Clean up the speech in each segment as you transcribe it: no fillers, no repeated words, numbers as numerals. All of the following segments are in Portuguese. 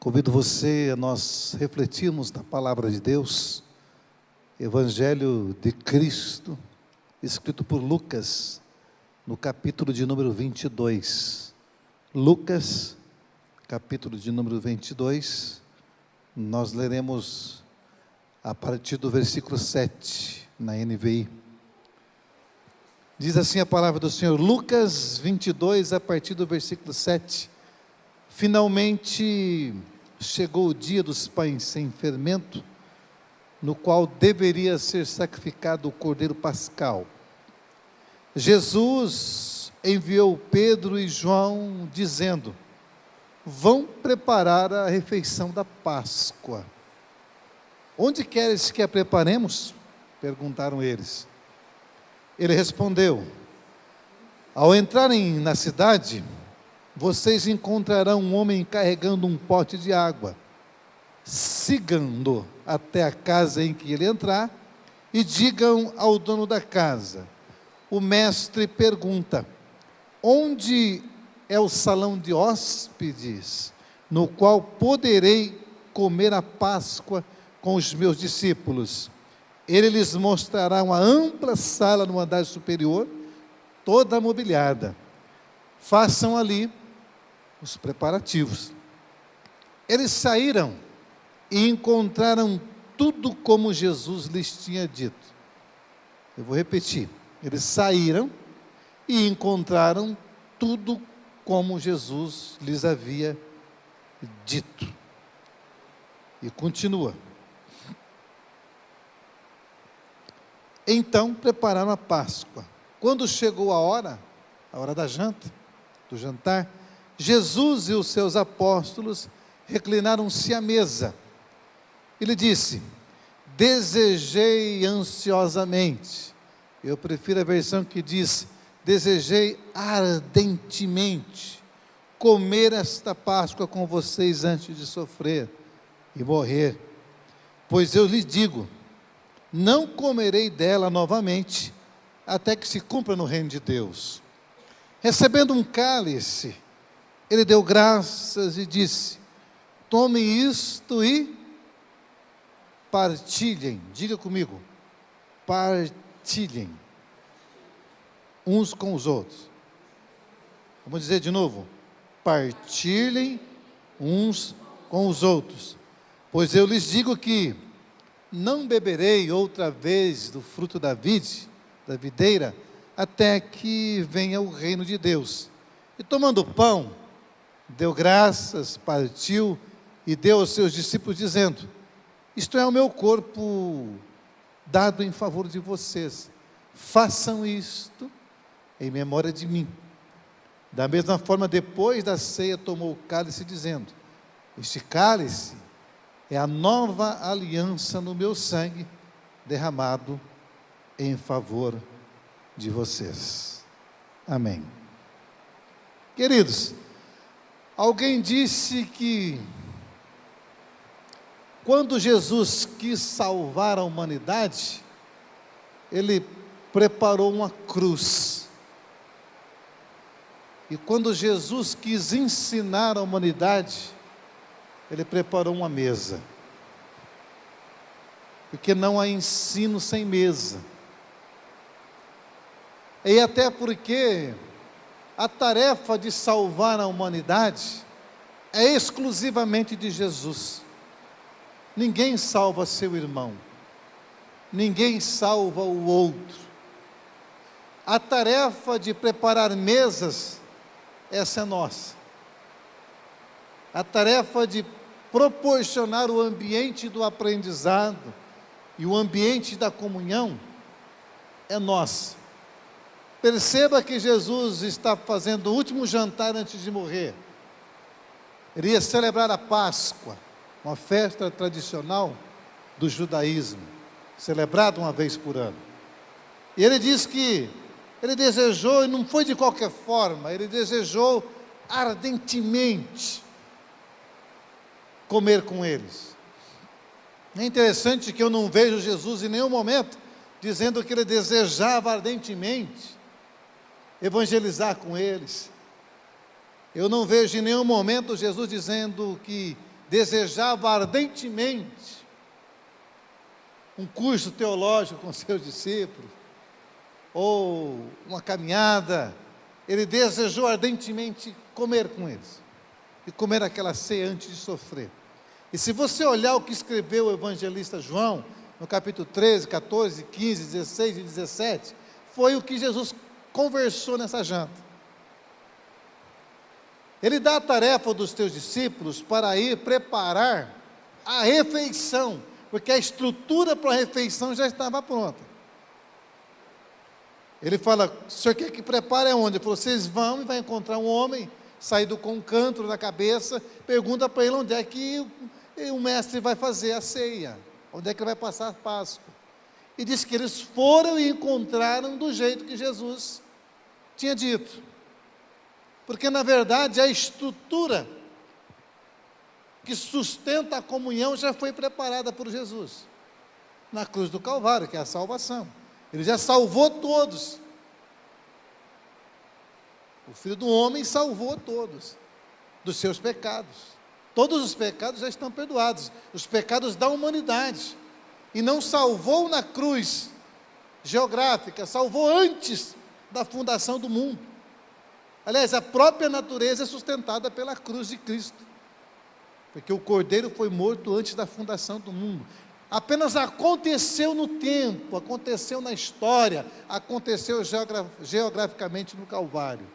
Convido você a nós refletirmos na palavra de Deus, Evangelho de Cristo, escrito por Lucas, no capítulo de número 22. Lucas, capítulo de número 22, nós leremos a partir do versículo 7, na NVI. Diz assim a palavra do Senhor, Lucas 22, a partir do versículo 7. Finalmente chegou o dia dos pães sem fermento, no qual deveria ser sacrificado o cordeiro pascal. Jesus enviou Pedro e João, dizendo: vão preparar a refeição da Páscoa. Onde queres que a preparemos? Perguntaram eles. Ele respondeu: ao entrarem na cidade, vocês encontrarão um homem carregando um pote de água. Sigam-no até a casa em que ele entrar e digam ao dono da casa: o mestre pergunta, onde é o salão de hóspedes, no qual poderei comer a Páscoa com os meus discípulos? Ele lhes mostrará uma ampla sala no andar superior, toda mobiliada. Façam ali os preparativos. Eles saíram e encontraram tudo como Jesus lhes tinha dito. Eu vou repetir. Eles saíram e encontraram tudo como Jesus lhes havia dito. E continua. Então prepararam a Páscoa. Quando chegou a hora da janta, do jantar, Jesus e os seus apóstolos reclinaram-se à mesa. Ele disse: desejei ansiosamente. Eu prefiro a versão que diz: desejei ardentemente comer esta Páscoa com vocês antes de sofrer e morrer. Pois eu lhes digo, não comerei dela novamente, até que se cumpra no reino de Deus. Recebendo um cálice, ele deu graças e disse: tomem isto e partilhem. Diga comigo, partilhem uns com os outros. Vamos dizer de novo, partilhem uns com os outros. Pois eu lhes digo que não beberei outra vez do fruto da videira, até que venha o reino de Deus. E tomando o pão, deu graças, partiu e deu aos seus discípulos, dizendo: isto é o meu corpo dado em favor de vocês. Façam isto em memória de mim. Da mesma forma, depois da ceia, tomou o cálice, dizendo: este cálice é a nova aliança no meu sangue, derramado em favor de vocês. Amém. Queridos, alguém disse que quando Jesus quis salvar a humanidade, ele preparou uma cruz. E quando Jesus quis ensinar a humanidade, ele preparou uma mesa. Porque não há ensino sem mesa. E até porque a tarefa de salvar a humanidade é exclusivamente de Jesus. Ninguém salva seu irmão. Ninguém salva o outro. A tarefa de preparar mesas, essa é nossa. A tarefa de proporcionar o ambiente do aprendizado e o ambiente da comunhão é nossa. Perceba que Jesus está fazendo o último jantar antes de morrer. Ele ia celebrar a Páscoa, uma festa tradicional do judaísmo, celebrada uma vez por ano. E ele diz que ele desejou, e não foi de qualquer forma, ele desejou ardentemente comer com eles. É interessante que eu não vejo Jesus em nenhum momento dizendo que ele desejava ardentemente evangelizar com eles. Eu não vejo em nenhum momento Jesus dizendo que desejava ardentemente um curso teológico com seus discípulos, ou uma caminhada, ele desejou ardentemente comer com eles, e comer aquela ceia antes de sofrer. E se você olhar o que escreveu o evangelista João, no capítulo 13, 14, 15, 16 e 17, foi o que Jesus conversou nessa janta. Ele dá a tarefa dos teus discípulos para ir preparar a refeição, porque a estrutura para a refeição já estava pronta. Ele fala: o senhor quer que prepare aonde? Ele falou: vocês vão e vai encontrar um homem, saído com um cântaro na cabeça, pergunta para ele onde é que o mestre vai fazer a ceia, onde é que ele vai passar a Páscoa. E diz que eles foram e encontraram do jeito que Jesus tinha dito. Porque, na verdade, a estrutura que sustenta a comunhão já foi preparada por Jesus, na cruz do Calvário, que é a salvação. Ele já salvou todos. O Filho do Homem salvou todos dos seus pecados. Todos os pecados já estão perdoados, os pecados da humanidade. E não salvou na cruz geográfica, salvou antes da fundação do mundo. Aliás, a própria natureza é sustentada pela cruz de Cristo, porque o Cordeiro foi morto antes da fundação do mundo. Apenas aconteceu no tempo, aconteceu na história, aconteceu geograficamente no Calvário.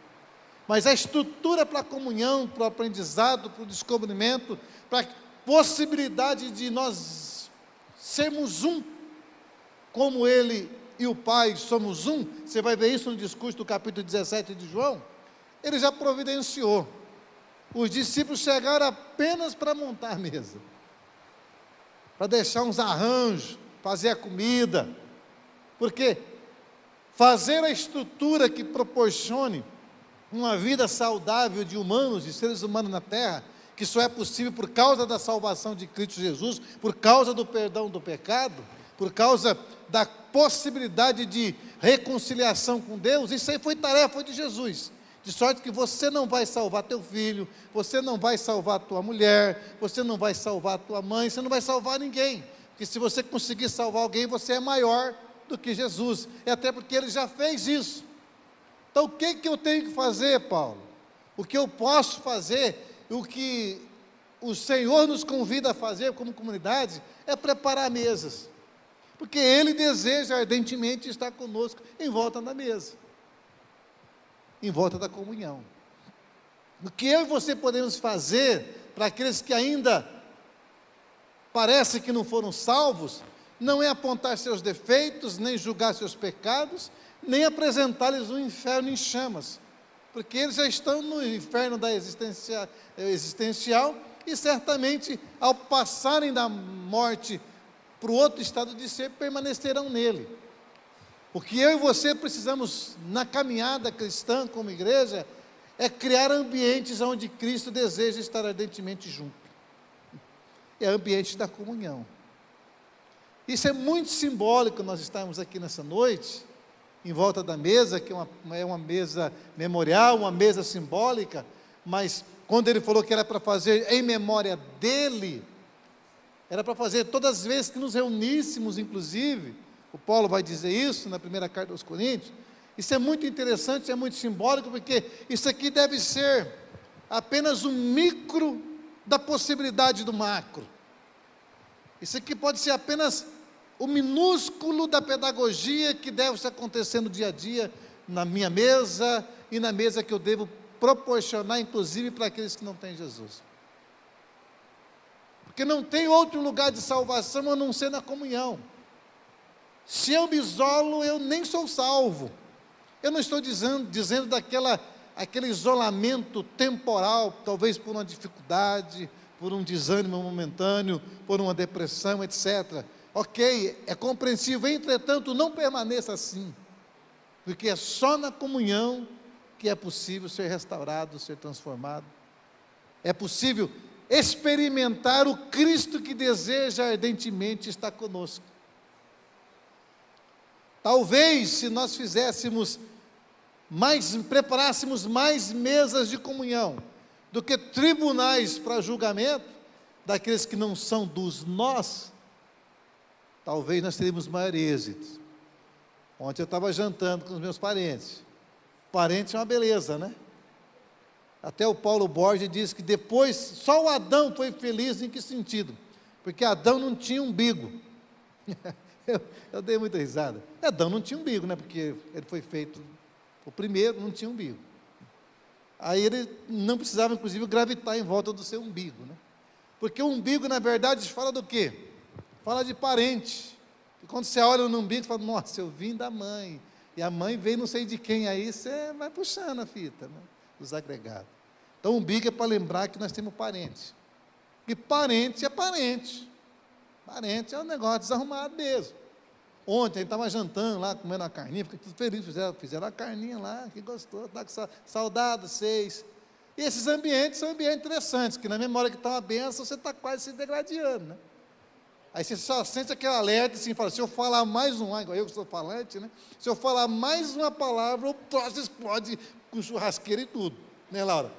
Mas a estrutura para a comunhão, para o aprendizado, para o descobrimento, para a possibilidade de nós sermos um, como Ele e o Pai somos um, você vai ver isso no discurso do capítulo 17 de João. Ele já providenciou. Os discípulos chegaram apenas para montar a mesa, para deixar uns arranjos, fazer a comida, porque fazer a estrutura que proporcione uma vida saudável de humanos, de seres humanos na terra, que só é possível por causa da salvação de Cristo Jesus, por causa do perdão do pecado, por causa da possibilidade de reconciliação com Deus, isso aí foi tarefa de Jesus. De sorte que você não vai salvar teu filho, você não vai salvar tua mulher, você não vai salvar tua mãe, você não vai salvar ninguém. Porque se você conseguir salvar alguém, você é maior do que Jesus. É até porque Ele já fez isso. Então o que eu tenho que fazer, Paulo? O que eu posso fazer, o que o Senhor nos convida a fazer como comunidade, é preparar mesas. Porque Ele deseja ardentemente estar conosco em volta da mesa, em volta da comunhão. O que eu e você podemos fazer para aqueles que ainda parece que não foram salvos, não é apontar seus defeitos, nem julgar seus pecados, nem apresentar-lhes um inferno em chamas, porque eles já estão no inferno da existencial, e certamente ao passarem da morte para o outro estado de ser, permanecerão nele. O que eu e você precisamos na caminhada cristã como igreja é criar ambientes onde Cristo deseja estar ardentemente junto. É ambiente da comunhão. Isso é muito simbólico, nós estamos aqui nessa noite, em volta da mesa, que é uma mesa memorial, uma mesa simbólica, mas quando ele falou que era para fazer em memória dele, era para fazer todas as vezes que nos reuníssemos, inclusive. O Paulo vai dizer isso na primeira carta aos Coríntios. Isso é muito interessante, é muito simbólico, porque isso aqui deve ser apenas um micro da possibilidade do macro. Isso aqui pode ser apenas o minúsculo da pedagogia que deve se acontecer no dia a dia, na minha mesa e na mesa que eu devo proporcionar, inclusive para aqueles que não têm Jesus. Porque não tem outro lugar de salvação a não ser na comunhão. Se eu me isolo, eu nem sou salvo. Eu não estou dizendo aquele isolamento temporal, talvez por uma dificuldade, por um desânimo momentâneo, por uma depressão, etc. Ok, é compreensível, entretanto, não permaneça assim, porque é só na comunhão que é possível ser restaurado, ser transformado. É possível experimentar o Cristo que deseja ardentemente estar conosco. Talvez, se nós preparássemos mais mesas de comunhão do que tribunais para julgamento, daqueles que não são dos nós, talvez nós teríamos maior êxito. Ontem eu estava jantando com os meus parentes. Parente é uma beleza, né? Até o Paulo Borges diz que depois, só o Adão foi feliz em que sentido? Porque Adão não tinha umbigo. eu dei muita risada. Adão não tinha umbigo, né? Porque ele foi feito, o primeiro não tinha umbigo. Aí ele não precisava, inclusive, gravitar em volta do seu umbigo, né? Porque o umbigo, na verdade, fala do quê? Fala de parente. E quando você olha no umbigo, você fala, nossa, eu vim da mãe. E a mãe veio não sei de quem, aí você vai puxando a fita, né? Os agregados. Então, o umbigo é para lembrar que nós temos parentes. E parente é parente. Parente é um negócio desarrumado mesmo. Ontem, a gente estava jantando lá, comendo uma carninha, fiquei tudo feliz, fizeram a carninha lá, que gostou, está com saudade, vocês. E esses ambientes são ambientes interessantes, que na memória que está uma benção, você está quase se degradando, né? Aí você só sente aquele alerta, assim, fala, se eu falar mais um, igual eu que sou falante, né? Se eu falar mais uma palavra, o troço explode com churrasqueira e tudo, né, Laura?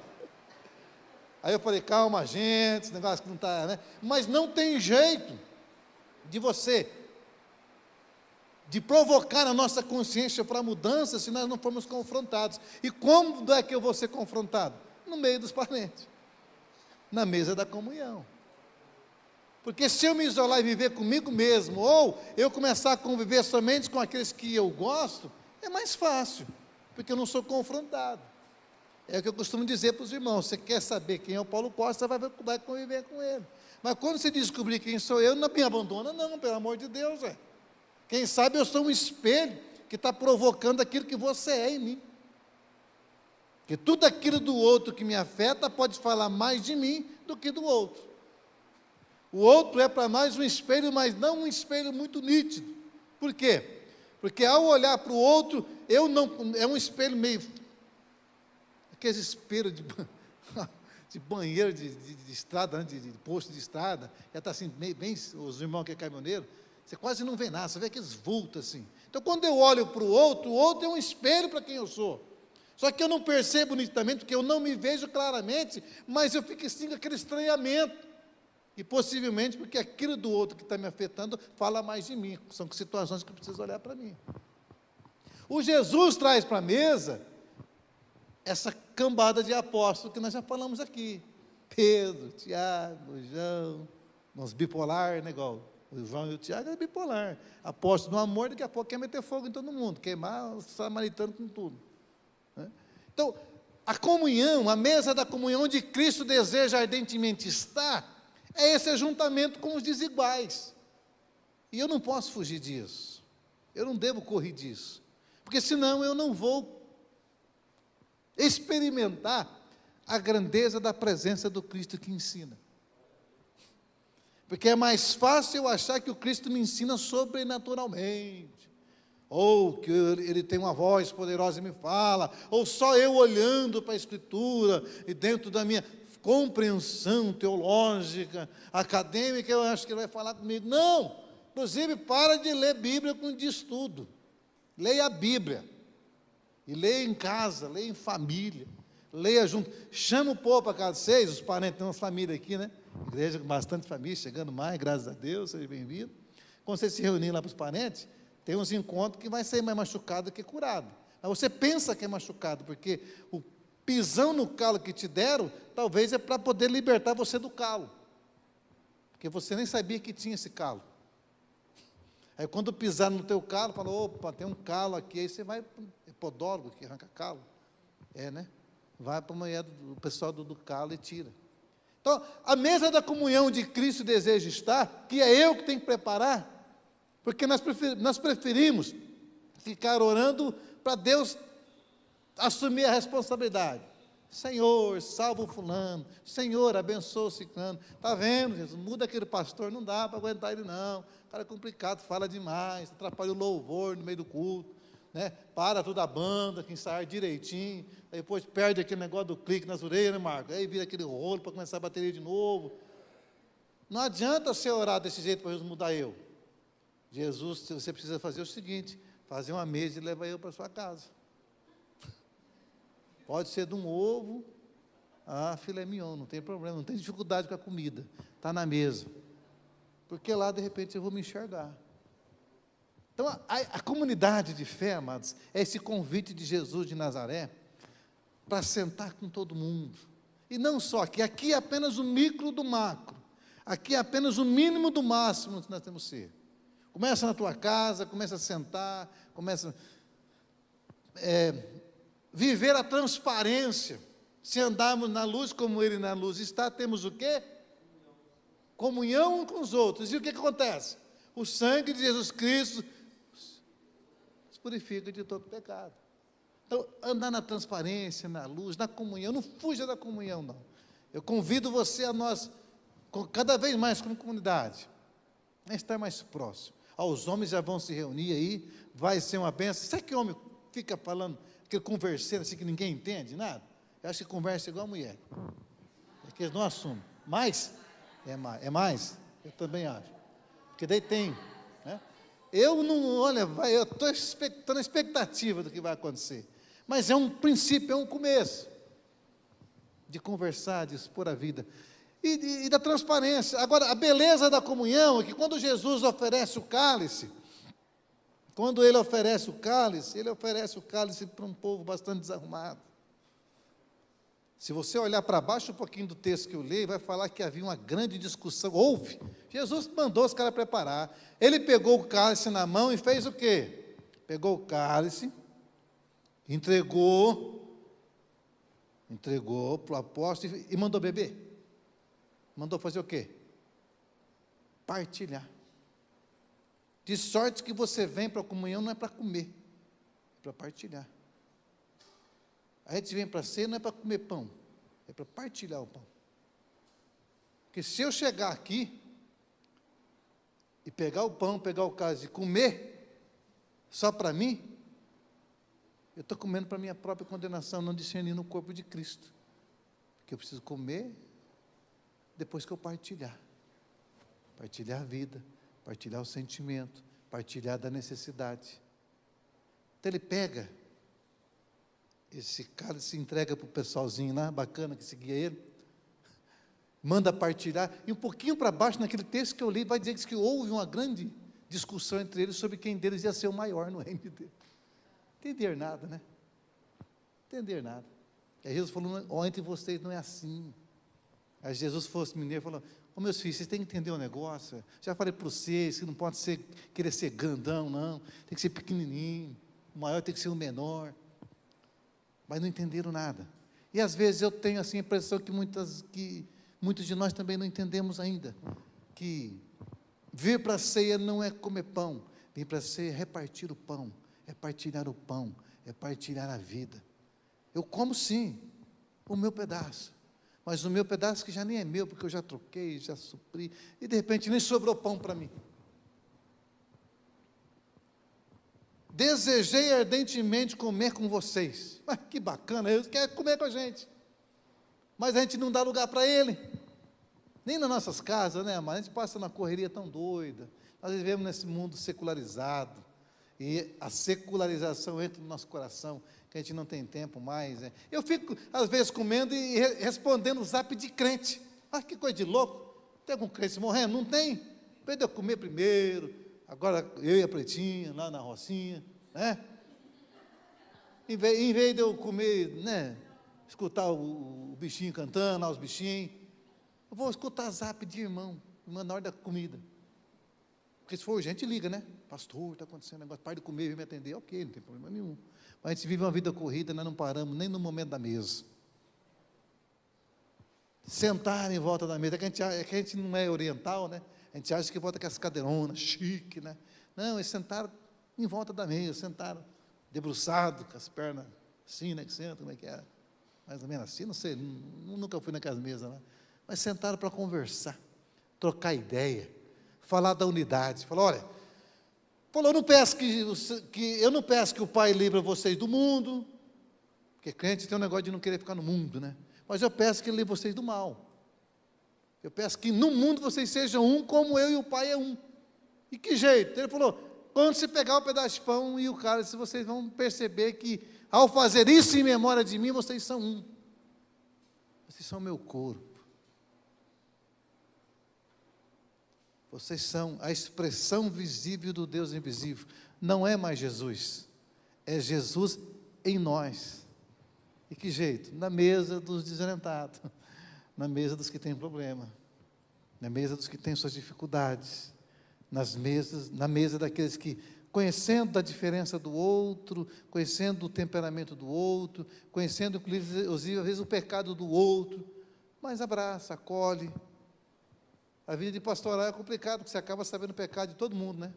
Aí eu falei, calma, gente, esse negócio que não está, né? Mas não tem jeito de provocar a nossa consciência para a mudança se nós não formos confrontados. E como é que eu vou ser confrontado? No meio dos parentes, na mesa da comunhão. Porque se eu me isolar e viver comigo mesmo, ou eu começar a conviver somente com aqueles que eu gosto, é mais fácil, porque eu não sou confrontado. É o que eu costumo dizer para os irmãos, você quer saber quem é o Paulo Costa, vai conviver com ele. Mas quando você descobrir quem sou eu, não me abandona não, pelo amor de Deus. Quem sabe eu sou um espelho que está provocando aquilo que você é em mim. Que tudo aquilo do outro que me afeta pode falar mais de mim do que do outro. O outro é para nós um espelho, mas não um espelho muito nítido. Por quê? Porque ao olhar para o outro, é um espelho meio... Aqueles espelhos de banheiro de estrada, né, de posto de estrada, já está assim, bem, os irmãos que é caminhoneiro, você quase não vê nada, você vê aqueles vultos assim. Então, quando eu olho para o outro é um espelho para quem eu sou. Só que eu não percebo nitidamente, porque eu não me vejo claramente, mas eu fico assim com aquele estranhamento. E possivelmente porque aquilo do outro que está me afetando fala mais de mim. São situações que eu preciso olhar para mim. O Jesus traz para a mesa essa cambada de apóstolos que nós já falamos aqui. Pedro, Tiago, João, uns bipolar, né, igual o João e o Tiago é bipolar. Apóstolo do amor, daqui a pouco quer meter fogo em todo mundo, queimar os samaritanos com tudo. Né? Então, a comunhão, a mesa da comunhão onde Cristo deseja ardentemente estar, é esse ajuntamento com os desiguais. E eu não posso fugir disso. Eu não devo correr disso. Porque senão eu não vou experimentar a grandeza da presença do Cristo que ensina. Porque é mais fácil eu achar que o Cristo me ensina sobrenaturalmente, ou que ele tem uma voz poderosa e me fala, ou só eu olhando para a Escritura, e dentro da minha compreensão teológica, acadêmica, eu acho que ele vai falar comigo. Não! Inclusive, para de ler Bíblia com estudo. Leia a Bíblia. E leia em casa, leia em família, leia junto. Chama o povo para casa, vocês, os parentes, tem uma família aqui, né? Igreja com bastante família, chegando mais, graças a Deus, seja bem-vindo. Quando você se reunir lá para os parentes, tem uns encontros que vai ser mais machucado que curado. Mas você pensa que é machucado, porque o pisão no calo que te deram, talvez é para poder libertar você do calo. Porque você nem sabia que tinha esse calo. Aí quando pisar no teu calo, fala, opa, tem um calo aqui, aí você vai, é podólogo que arranca calo, né? Vai para a mulher do pessoal do calo e tira. Então, a mesa da comunhão de Cristo deseja estar, que é eu que tenho que preparar, porque nós preferimos ficar orando para Deus assumir a responsabilidade. Senhor, salva o fulano. Senhor, abençoa o ciclano. Está vendo, Jesus? Muda aquele pastor, não dá para aguentar ele não. O cara é complicado, fala demais, atrapalha o louvor no meio do culto, né? Para toda a banda, que ensaiar direitinho, aí depois perde aquele negócio do clique nas orelhas, né, Marco? Aí vira aquele rolo para começar a bateria de novo. Não adianta você orar desse jeito para Jesus mudar eu. Jesus, você precisa fazer o seguinte, fazer uma mesa e levar eu para a sua casa. Pode ser de um ovo, Ah, filé mignon, não tem problema, não tem dificuldade com a comida, está na mesa. Porque lá, de repente, eu vou me enxergar. Então, a comunidade de fé, amados, é esse convite de Jesus de Nazaré para sentar com todo mundo. E não só aqui é apenas o micro do macro. Aqui é apenas o mínimo do máximo que nós temos que ser. Começa na tua casa, começa a sentar, começa viver a transparência. Se andarmos na luz como Ele na luz está, temos o quê? Comunhão com os outros. E o que acontece? O sangue de Jesus Cristo nos purifica de todo pecado. Então, andar na transparência, na luz, na comunhão, não fuja da comunhão, não. Eu convido você a nós, cada vez mais como comunidade, a estar mais próximo. Os homens já vão se reunir aí, vai ser uma bênção. Sabe que homem fica falando, aquele converseiro assim que ninguém entende, nada? Eu acho que conversa igual a mulher. É que eles não assumem. Mais? É mais? Eu também acho. Porque daí tem, né? Eu não, olha, eu estou na expectativa do que vai acontecer. Mas é um princípio, é um começo de conversar, de expor a vida. E da transparência. Agora, a beleza da comunhão é que quando Jesus oferece o cálice, ele oferece o cálice para um povo bastante desarrumado. Se você olhar para baixo um pouquinho do texto que eu li, vai falar que havia uma grande discussão. Houve. Jesus mandou os caras preparar. Ele pegou o cálice na mão e fez o quê? Pegou o cálice, entregou para o apóstolo e mandou beber. Mandou fazer o quê? Partilhar. De sorte que você vem para a comunhão não é para comer, é para partilhar. A gente vem para ceia não é para comer pão, é para partilhar o pão. Porque se eu chegar aqui e pegar o pão, pegar o cálice e comer só para mim, eu estou comendo para a minha própria condenação, não discernindo o corpo de Cristo. Porque eu preciso comer depois que eu partilhar. Partilhar a vida, partilhar o sentimento, partilhar da necessidade. Então ele pega esse cálice, entrega para o pessoalzinho lá, bacana que seguia ele, manda partilhar, e um pouquinho para baixo, naquele texto que eu li, vai dizer que houve uma grande discussão entre eles sobre quem deles ia ser o maior no reino de Deus. Entender nada, né? Entender nada. Aí Jesus falou, entre vocês não é assim. Aí Jesus fosse mineiro e falou, meus filhos, vocês têm que entender o negócio, já falei para vocês, que não pode querer ser grandão, não, tem que ser pequenininho, o maior tem que ser o menor, mas não entenderam nada. E às vezes eu tenho assim a impressão que muitos de nós também não entendemos ainda, que vir para a ceia não é comer pão, vir para a ceia é repartir o pão, é partilhar o pão, é partilhar a vida. Eu como sim, o meu pedaço, mas o meu pedaço que já nem é meu, porque eu já troquei, já supri, e de repente nem sobrou pão para mim. Desejei ardentemente comer com vocês. Mas que bacana, ele quer comer com a gente. Mas a gente não dá lugar para ele. Nem nas nossas casas, né, mas a gente passa na correria tão doida. Nós vivemos nesse mundo secularizado. E a secularização entra no nosso coração, que a gente não tem tempo mais. Né? Eu fico, às vezes, comendo e respondendo o zap de crente. Ah, que coisa de louco. Tem algum crente morrendo? Não tem. Para eu comer primeiro. Agora eu e a Pretinha, lá na Rocinha, né? Em vez de eu comer, né? Escutar o bichinho cantando, lá os bichinhos, eu vou escutar zap de irmão na hora da comida. Porque se for urgente, liga, né? Pastor, está acontecendo um negócio, para de comer, vem me atender. Ok, não tem problema nenhum. Mas a gente vive uma vida corrida, nós não paramos nem no momento da mesa. Sentar em volta da mesa, é que a gente não é oriental, né? A gente acha que volta com as cadeironas, chique, né? Não, eles sentaram em volta da mesa, sentaram debruçado, com as pernas assim, né? Que sentam, como é que é? Mais ou menos assim, não sei, nunca fui naquelas mesas lá. Mas sentaram para conversar, trocar ideia, falar da unidade. Falou, olha, eu não peço que o Pai livre vocês do mundo, porque crente tem um negócio de não querer ficar no mundo, né? Mas eu peço que ele livre vocês do mal. Eu peço que no mundo vocês sejam um, como eu e o Pai é um. E que jeito? Ele falou, quando você pegar o pedaço de pão e o cálice, vocês vão perceber que, ao fazer isso em memória de mim, vocês são um. Vocês são meu corpo. Vocês são a expressão visível do Deus invisível. Não é mais Jesus, é Jesus em nós. E que jeito? Na mesa dos desorientados, na mesa dos que têm problema, na mesa dos que têm suas dificuldades, na mesa daqueles que, conhecendo a diferença do outro, conhecendo o temperamento do outro, conhecendo, inclusive, às vezes, o pecado do outro, mas abraça, acolhe. A vida de pastoral é complicado, porque você acaba sabendo o pecado de todo mundo, né?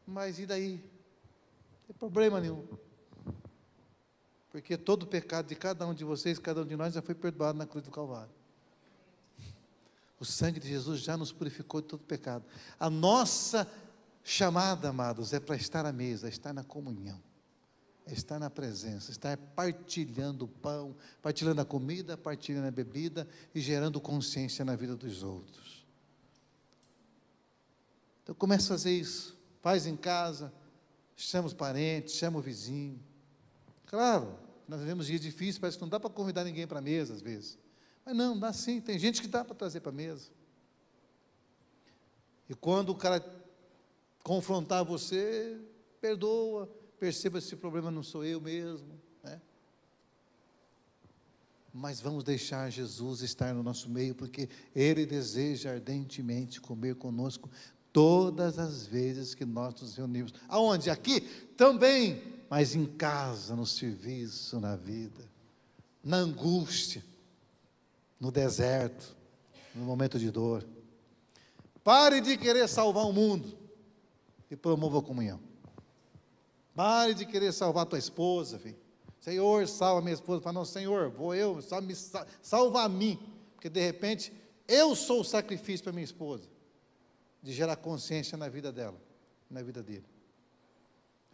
Mas e daí? Não tem problema nenhum. Porque todo o pecado de cada um de vocês, cada um de nós, já foi perdoado na cruz do Calvário. O sangue de Jesus já nos purificou de todo pecado. A nossa chamada, amados, é para estar à mesa, é estar na comunhão, é estar na presença, estar partilhando o pão, partilhando a comida, partilhando a bebida e gerando consciência na vida dos outros. Então comece a fazer isso, faz em casa, chama os parentes, chama o vizinho. Claro, nós vivemos dias difíceis, parece que não dá para convidar ninguém para a mesa às vezes. Mas não, dá sim, tem gente que dá para trazer para a mesa. E quando o cara confrontar você, perdoa, perceba se esse problema não sou eu mesmo, né? Mas vamos deixar Jesus estar no nosso meio, porque Ele deseja ardentemente comer conosco todas as vezes que nós nos reunimos. Aonde? Aqui? Também, mas em casa, no serviço, na vida, na angústia, no deserto, no momento de dor. Pare de querer salvar o mundo e promova a comunhão. Pare de querer salvar a tua esposa, filho. Senhor, salva minha esposa. Fala, não, Senhor, vou eu, salva a mim. Porque de repente, eu sou o sacrifício para minha esposa. De gerar consciência na vida dela, na vida dele.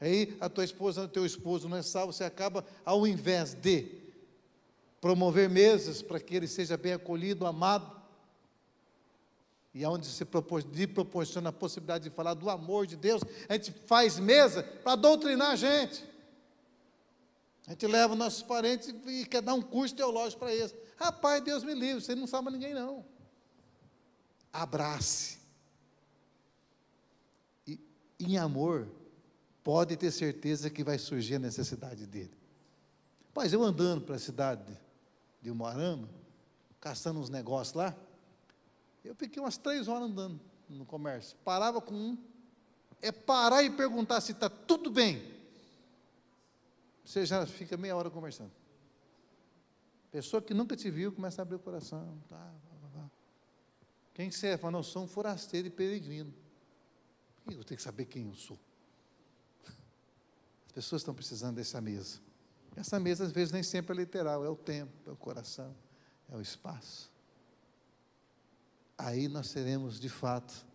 Aí a tua esposa, o teu esposo não é salvo, você acaba, ao invés de promover mesas para que ele seja bem acolhido, amado, e aonde se proporciona a possibilidade de falar do amor de Deus, a gente faz mesa para doutrinar a gente. A gente leva nossos parentes e quer dar um curso teológico para eles. Rapaz, Deus me livre, você não salva ninguém não. Abrace. E em amor, pode ter certeza que vai surgir a necessidade dele. Mas eu andando para a cidade de Umuarama, caçando uns negócios lá, eu fiquei umas 3 horas andando no comércio, parava com um, parar e perguntar se está tudo bem, você já fica meia hora conversando. Pessoa que nunca te viu, começa a abrir o coração, Quem você é? Fala, não, eu sou um forasteiro e peregrino. Por que eu tenho que saber quem eu sou? As pessoas estão precisando dessa mesa. Essa mesa, às vezes, nem sempre é literal, é o tempo, é o coração, é o espaço. Aí nós seremos, de fato,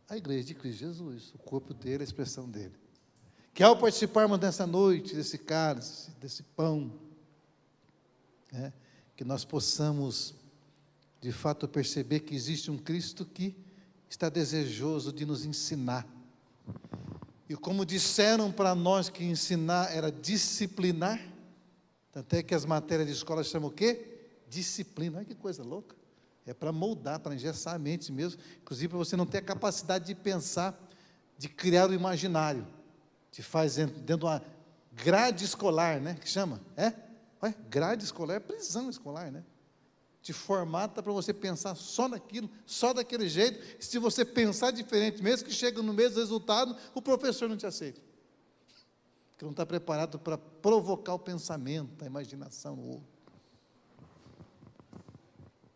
a igreja de Cristo Jesus, o corpo dele, a expressão dele. Que ao participarmos dessa noite, desse cálice, desse pão, que nós possamos, de fato, perceber que existe um Cristo que está desejoso de nos ensinar. E como disseram para nós que ensinar era disciplinar, até que as matérias de escola chamam o quê? Disciplina. Olha que coisa louca. É para moldar, para engessar a mente mesmo, inclusive para você não ter a capacidade de pensar, de criar o imaginário. Te faz dentro de uma grade escolar, né? Que chama? Olha, grade escolar é prisão escolar, né? Te formata para você pensar só naquilo, só daquele jeito, e se você pensar diferente, mesmo que chegue no mesmo resultado, o professor não te aceita. Porque não está preparado para provocar o pensamento, a imaginação no outro.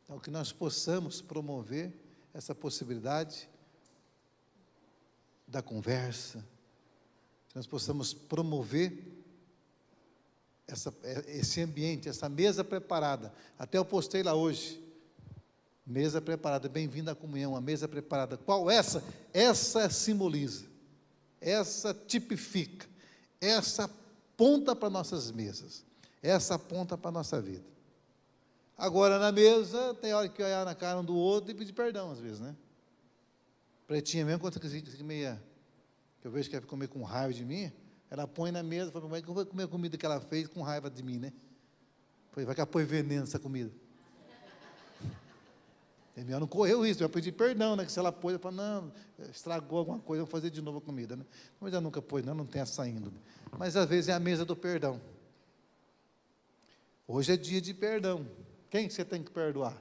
Então, que nós possamos promover essa possibilidade da conversa, que nós possamos promover esse ambiente, essa mesa preparada. Até eu postei lá hoje, mesa preparada, bem-vindo à comunhão, a mesa preparada. Qual essa? Essa simboliza, essa tipifica, essa aponta para nossas mesas, essa aponta para a nossa vida. Agora, na mesa, tem hora que olhar na cara um do outro e pedir perdão, às vezes, né? Pretinha mesmo, quando que meia, que eu vejo que ela comer com raiva de mim, ela põe na mesa e fala, como é que eu vou comer a comida que ela fez com raiva de mim, né? Falei, vai pôr veneno nessa comida. É melhor não correr o risco, vai pedir perdão, né? Que se ela pôs, eu falo, não, estragou alguma coisa, eu vou fazer de novo a comida, né? Mas eu nunca pôs, não tem essa índole. Mas às vezes é a mesa do perdão. Hoje é dia de perdão. Quem você tem que perdoar?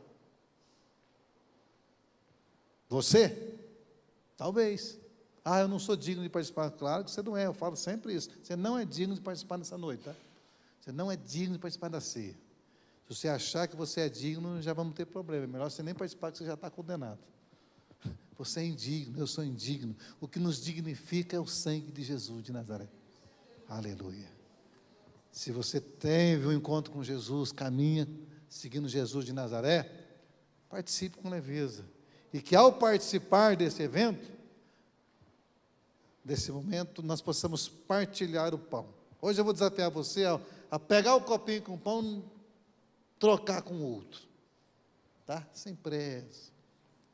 Você? Talvez. Ah, eu não sou digno de participar. Claro que você não é, eu falo sempre isso. Você não é digno de participar nessa noite, tá? Você não é digno de participar da ceia. Se você achar que você é digno, já vamos ter problema. É melhor você nem participar, que você já está condenado. Você é indigno, eu sou indigno. O que nos dignifica é o sangue de Jesus de Nazaré. Aleluia. Se você teve um encontro com Jesus, caminha seguindo Jesus de Nazaré, participe com leveza. E que ao participar desse evento, desse momento, nós possamos partilhar o pão. Hoje eu vou desafiar você a pegar o copinho com pão, trocar com o outro, tá? Sem pressa,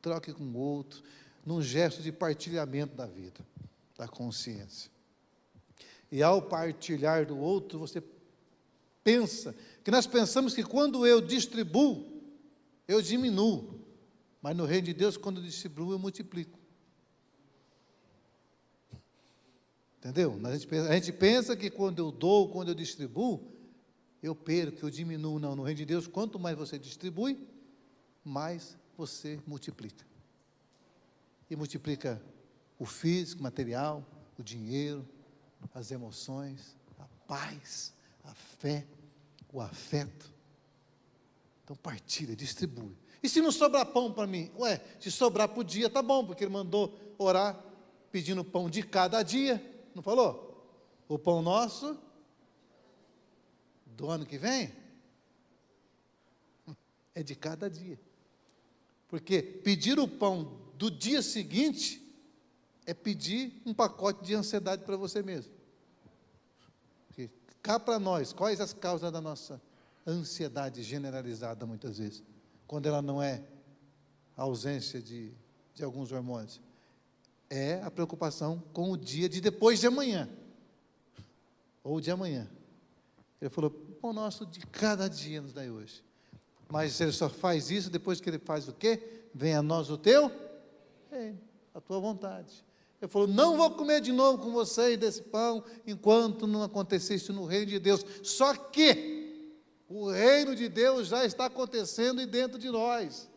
troque com o outro, num gesto de partilhamento da vida, da consciência. E ao partilhar do outro, você pensa, que nós pensamos que quando eu distribuo, eu diminuo, mas no reino de Deus, quando eu distribuo, eu multiplico. Entendeu? A gente pensa que quando eu dou, quando eu distribuo, eu perco, eu diminuo. Não, no reino de Deus, quanto mais você distribui, mais você multiplica. E multiplica o físico, o material, o dinheiro, as emoções, a paz, a fé, o afeto. Então partilha, distribui. E se não sobrar pão para mim? Ué, se sobrar para o dia, tá bom, porque ele mandou orar pedindo pão de cada dia, não falou? O pão nosso do ano que vem é de cada dia. Porque pedir o pão do dia seguinte é pedir um pacote de ansiedade para você mesmo. Porque cá para nós, quais as causas da nossa ansiedade generalizada muitas vezes? Quando ela não é a ausência de alguns hormônios. É a preocupação com o dia de depois de amanhã. Ou de amanhã. Ele falou, pão nosso de cada dia nos dai hoje. Mas ele só faz isso depois que ele faz o quê? Venha a nós o teu, a tua vontade. Ele falou, não vou comer de novo com vocês desse pão, enquanto não acontecer isso no reino de Deus. Só que o reino de Deus já está acontecendo dentro de nós.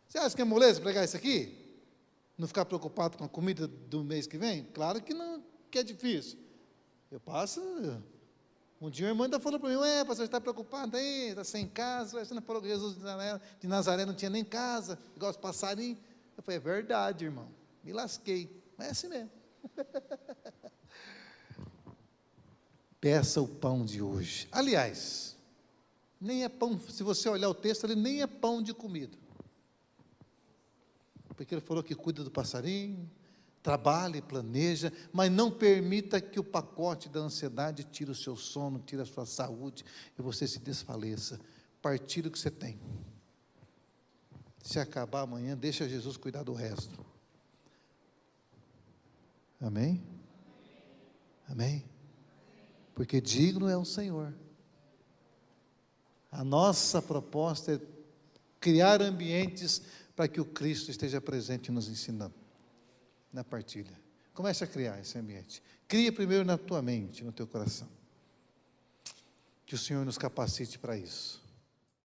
Você acha que é moleza pregar isso aqui? Não ficar preocupado com a comida do mês que vem? Claro que não, que é difícil. Eu passo... Um dia a irmã ainda falou para mim, pastor, você está preocupado aí, está sem casa, você não falou que Jesus de Nazaré não tinha nem casa, igual os passarinhos. Eu falei, é verdade, irmão, me lasquei, mas é assim mesmo. Peça o pão de hoje. Aliás, nem é pão, se você olhar o texto, ele nem é pão de comida. Porque ele falou que cuida do passarinho, trabalhe, planeja, mas não permita que o pacote da ansiedade tire o seu sono, tire a sua saúde, e você se desfaleça. Partilhe o que você tem. Se acabar amanhã, deixa Jesus cuidar do resto. Amém? Amém? Porque digno é o Senhor. A nossa proposta é criar ambientes para que o Cristo esteja presente nos ensinando. Na partilha. Comece a criar esse ambiente. Cria primeiro na tua mente, no teu coração. Que o Senhor nos capacite para isso.